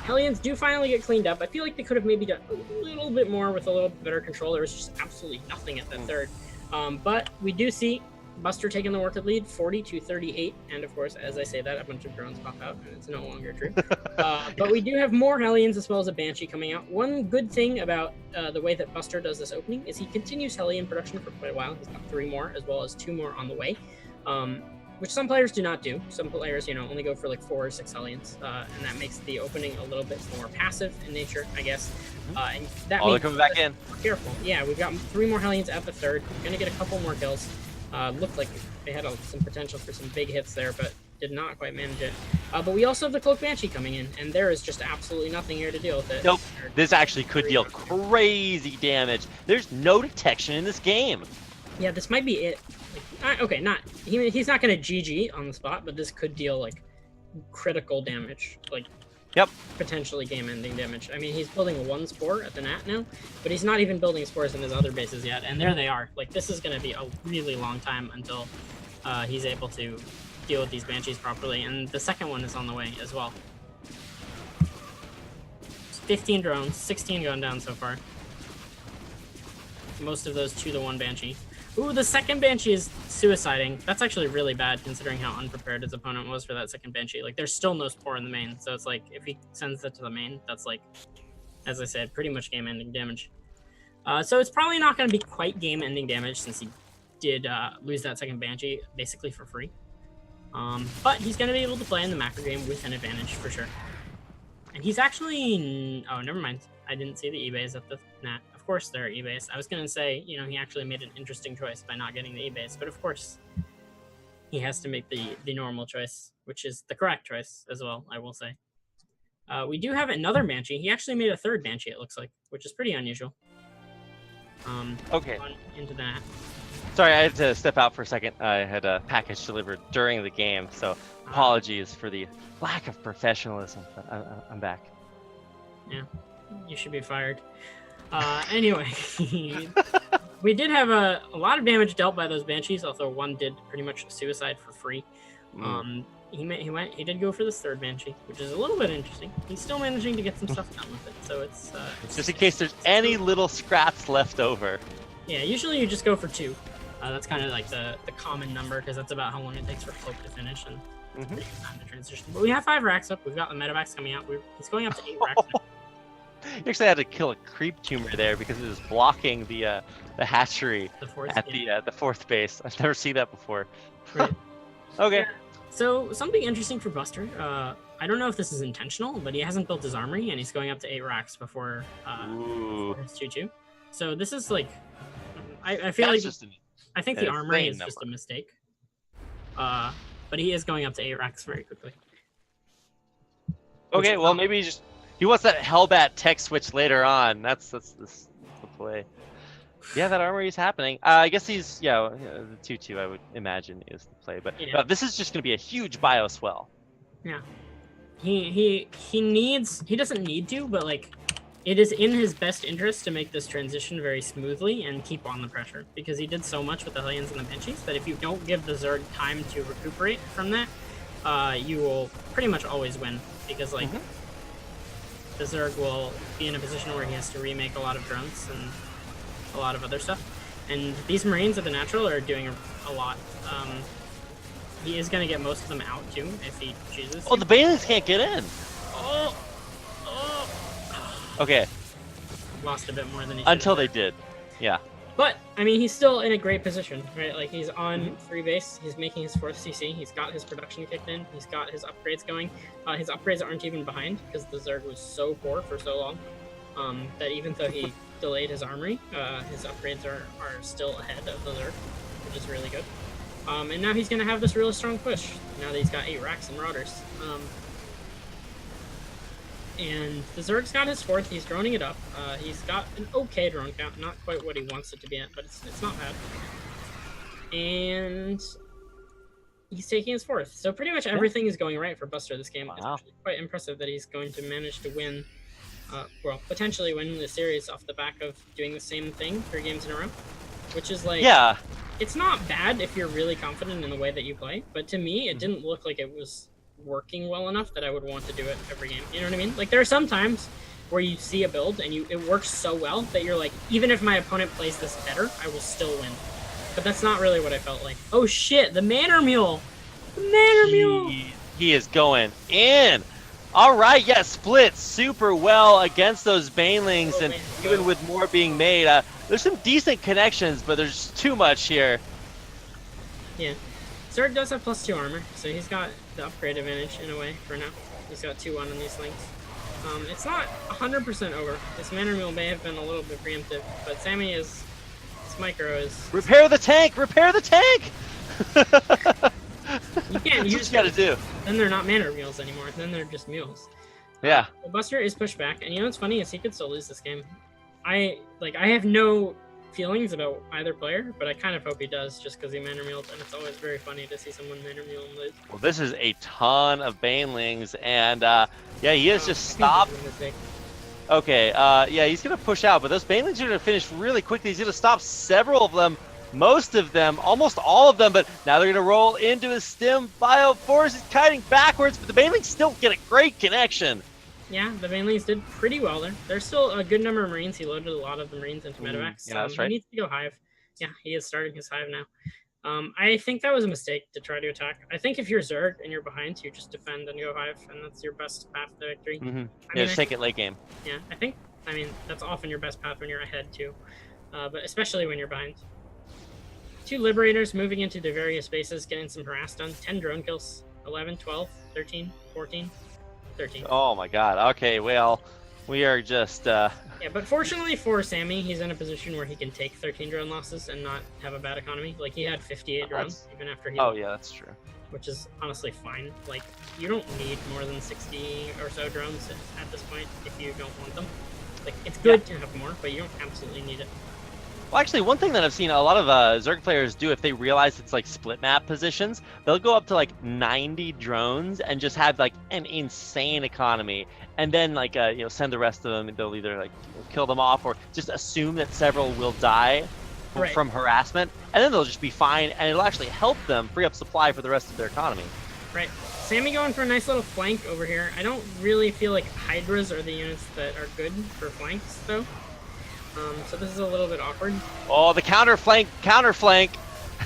Hellions do finally get cleaned up. I feel like they could have maybe done a little bit more with a little better control. There was just absolutely nothing at the third. But we do see Buster taking the worked lead, 40-38, and of course, as I say that, a bunch of drones pop out, and it's no longer true. But we do have more Hellions as well as a Banshee coming out. One good thing about the way that Buster does this opening is he continues Hellion production for quite a while. He's got 3 more, as well as 2 more on the way, which some players do not do. Some players, only go for like 4 or 6 Hellions, and that makes the opening a little bit more passive in nature, I guess. And that means they're coming back in. Careful. Yeah, we've got 3 more Hellions at the third. Gonna get a couple more kills. Looked like they had some potential for some big hits there, but did not quite manage it. But we also have the Cloak Banshee coming in, and there is just absolutely nothing here to deal with it. Nope. This actually could deal crazy damage. There's no detection in this game. Yeah, this might be it. Okay, he's not gonna GG on the spot, but this could deal like critical damage, like potentially game-ending damage. I mean, he's building 1 spore at the Nat now, but he's not even building spores in his other bases yet, and there they are. Like, this is gonna be a really long time until he's able to deal with these Banshees properly, and the second one is on the way as well. 15 drones, 16 gone down so far. Most of those to the 1 Banshee. Ooh, the second Banshee is suiciding. That's actually really bad considering how unprepared his opponent was for that second Banshee. Like, there's still no spore in the main, so it's like, if he sends that to the main, that's like, as I said, pretty much game-ending damage. So it's probably not going to be quite game-ending damage since he did lose that second Banshee basically for free. But he's going to be able to play in the macro game with an advantage for sure. And he's actually... Oh, never mind. I didn't see the eBays at the Nat. Of course there are eBays. I was going to say, he actually made an interesting choice by not getting the eBays, but of course he has to make the normal choice, which is the correct choice as well, I will say. We do have another Banshee. He actually made a 3rd Banshee, it looks like, which is pretty unusual. Okay. Into the Nat. Sorry, I had to step out for a second. I had a package delivered during the game, so apologies for the lack of professionalism, but I'm back. Yeah, you should be fired. Anyway, we did have a lot of damage dealt by those Banshees, although 1 did pretty much suicide for free. He did go for this 3rd Banshee, which is a little bit interesting. He's still managing to get some stuff done with it, so it's just in case there's any little scraps left over. Yeah, usually you just go for 2. That's kind of like the common number, because that's about how long it takes for Cloak to finish, and it's pretty good time to transition. But we have 5 racks up. We've got the medevacs coming out. He's going up to 8 racks now. You actually had to kill a creep tumor there because it was blocking the hatchery at the 4th base. I've never seen that before. Right. Okay. Yeah. So something interesting for Buster. I don't know if this is intentional, but he hasn't built his armory, and he's going up to 8 racks before his 2-2. So this is like, I feel like I think the armory is Insane just a number. mistake. But he is going up to 8 racks very quickly. Okay, well maybe he wants that Hellbat tech switch later on. That's the play. Yeah, that armory is happening. I guess he's the 2-2 I would imagine is the play, but this is just gonna be a huge bio swell. Yeah, he doesn't need to, but like it is in his best interest to make this transition very smoothly and keep on the pressure, because he did so much with the Hellions and the Banshees that if you don't give the Zerg time to recuperate from that, you will pretty much always win, because like the Zerg will be in a position where he has to remake a lot of drones and a lot of other stuff. And these Marines at the natural are doing a lot. He is going to get most of them out too if he chooses. Oh, the Banelings can't get in. Okay. Lost a bit more than he until they did. Yeah. But I mean, he's still in a great position, right? Like he's on free base. He's making his 4th CC. He's got his production kicked in. He's got his upgrades going. His upgrades aren't even behind because the Zerg was so poor for so long that even though he delayed his armory, his upgrades are still ahead of the Zerg, which is really good. And now he's going to have this really strong push now that he's got 8 racks and Marauders. And the Zerg's got his 4th. He's droning it up. He's got an okay drone count, not quite what he wants it to be at, but it's not bad. And he's taking his 4th. So pretty much everything is going right for Buster this game. Wow. It's actually quite impressive that he's going to manage to win, well, potentially win the series off the back of doing the same thing 3 games in a row, which is like, yeah, it's not bad if you're really confident in the way that you play, but to me, it didn't look like it was working well enough that I would want to do it every game. You know what I mean? Like there are some times where you see a build and it works so well that you're like, even if my opponent plays this better, I will still win. But that's not really what I felt like. Oh shit, the Manor Mule! The Manor Mule! He is going in! Alright, yeah, split super well against those Banelings, and even with more being made, there's some decent connections, but there's too much here. Yeah. Zerg does have +2 armor, so he's got the upgrade advantage in a way for now. He's got 2-1 on these links. It's not 100% over. This Manor Mule may have been a little bit preemptive, but Sammy is... This micro is... Repair the tank! Repair the tank! You can't use what you gotta do. Then they're not Manor Mules anymore. Then they're just mules. Yeah. Buster is pushed back, and you know what's funny is he could still lose this game. I have no feelings about either player, but I kind of hope he does just because he Manor Muled, and it's always very funny to see someone Manor Mule and lose. Well, this is a ton of Banelings, and yeah, he has just stopped. Okay, yeah, he's gonna push out, but those Banelings are gonna finish really quickly. He's gonna stop several of them, most of them, almost all of them, but now they're gonna roll into his stim. Bio Force is kiting backwards, but the Banelings still get a great connection. Yeah, the Banelings did pretty well there. There's still a good number of Marines. He loaded a lot of the Marines into medevacs. Yeah, that's right. He needs to go Hive. Yeah, he is starting his Hive now. I think that was a mistake to try to attack. I think if you're Zerg and you're behind, you just defend and go Hive, and that's your best path to victory. Yeah, just take it late game. Yeah, I mean, that's often your best path when you're ahead too, but especially when you're behind. 2 Liberators moving into their various bases, getting some harass done. 10 drone kills. 11, 12, 13, 14. 13. Oh my god. Okay, well, we are just Yeah, but fortunately for Sammy, he's in a position where he can take 13 drone losses and not have a bad economy. Like, he had 58 drones even after he... Oh, yeah, that's true. Which is honestly fine. Like, you don't need more than 60 or so drones at this point if you don't want them. Like, it's good to have more, but you don't absolutely need it. Well, actually, one thing that I've seen a lot of Zerg players do, if they realize it's like split map positions, they'll go up to like 90 drones and just have like an insane economy, and then like send the rest of them. They'll either like kill them off or just assume that several will die from harassment, and then they'll just be fine, and it'll actually help them free up supply for the rest of their economy. Right. Sammy going for a nice little flank over here. I don't really feel like Hydras are the units that are good for flanks though. So this is a little bit awkward. Oh, the counter flank!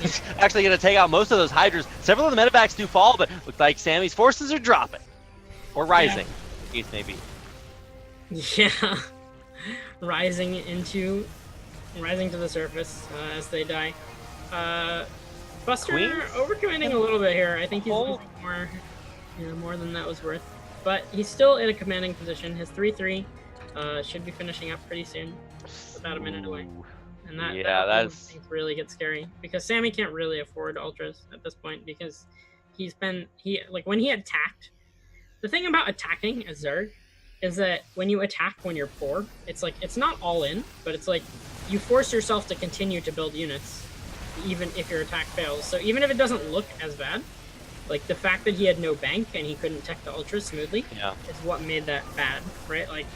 He's actually going to take out most of those Hydras. Several of the medevacs do fall, but looks like Sammy's forces are dropping. Or rising, case may be. Yeah. rising to the surface as they die. Buster overcommitting a little bit here. I think he's losing more than that was worth. But he's still in a commanding position. His 3-3 should be finishing up pretty soon. About a minute away. and Yeah, that makes that's things really get scary because Sammy can't really afford ultras at this point because he like when he attacked. The thing about attacking as Zerg is that when you attack when you're poor, it's like it's not all in, but it's like you force yourself to continue to build units even if your attack fails. So even if it doesn't look as bad, like the fact that he had no bank and he couldn't tech the ultras smoothly yeah. is what made that bad, right? Like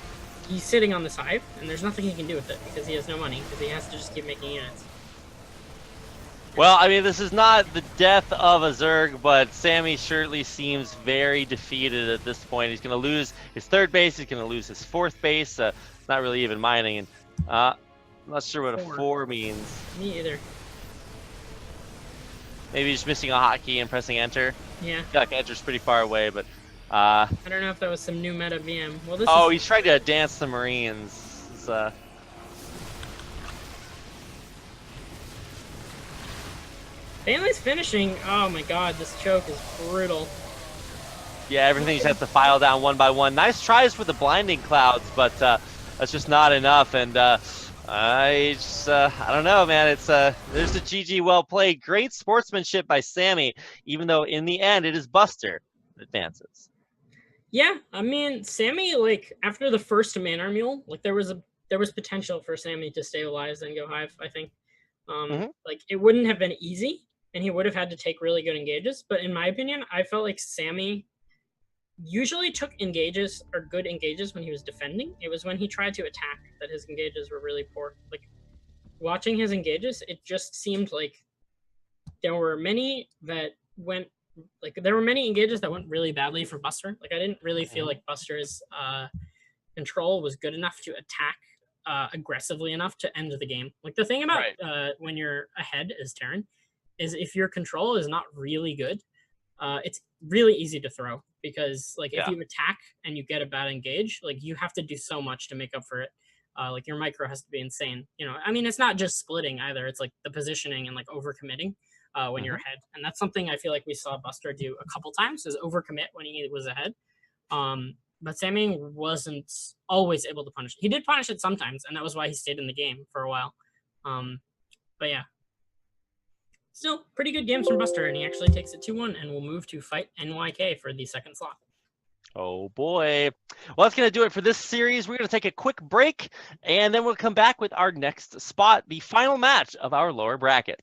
he's sitting on the SIV and there's nothing he can do with it because he has no money because he has to just keep making units. Well, I mean, this is not the death of a Zerg, but Sammy surely seems very defeated at this point. He's going to lose his third base. He's going to lose his fourth base. It's not really even mining. And I'm not sure what a 4 means. Me either. Maybe he's missing a hotkey and pressing enter. Yeah. Like enter's pretty far away, but I don't know if that was some new meta VM. Well, this he's trying to dance the Marines. Bailey's finishing. Oh my god, this choke is brutal. Yeah, everything just has to file down one by one. Nice tries for the blinding clouds, but that's just not enough. And I don't know, man. It's there's the GG, well played. Great sportsmanship by Sammy, even though in the end it is Buster that advances. Yeah, I mean, Sammy, like after the first Manar Mule, like there was potential for Sammy to stabilize and go Hive, I think. Like it wouldn't have been easy and he would have had to take really good engages, but in my opinion, I felt like Sammy usually took engages or good engages when he was defending. It was when he tried to attack that his engages were really poor. Like watching his engages, it just seemed like there were many that went there were many engages that went really badly for Buster. Like I didn't really feel like Buster's control was good enough to attack aggressively enough to end the game. Like the thing about when you're ahead as Terran is if your control is not really good, it's really easy to throw because like if you attack and you get a bad engage, like you have to do so much to make up for it. Like your micro has to be insane. You know, I mean, it's not just splitting either. It's like the positioning and like overcommitting when you're ahead. And that's something I feel like we saw Buster do a couple times is overcommit when he was ahead. But Sammy wasn't always able to punish it. He did punish it sometimes, and that was why he stayed in the game for a while. But yeah. Still, pretty good games from Buster, and he actually takes it 2-1 and will move to fight NYK for the second slot. Oh boy. Well, that's going to do it for this series. We're going to take a quick break, and then we'll come back with our next spot, the final match of our lower bracket.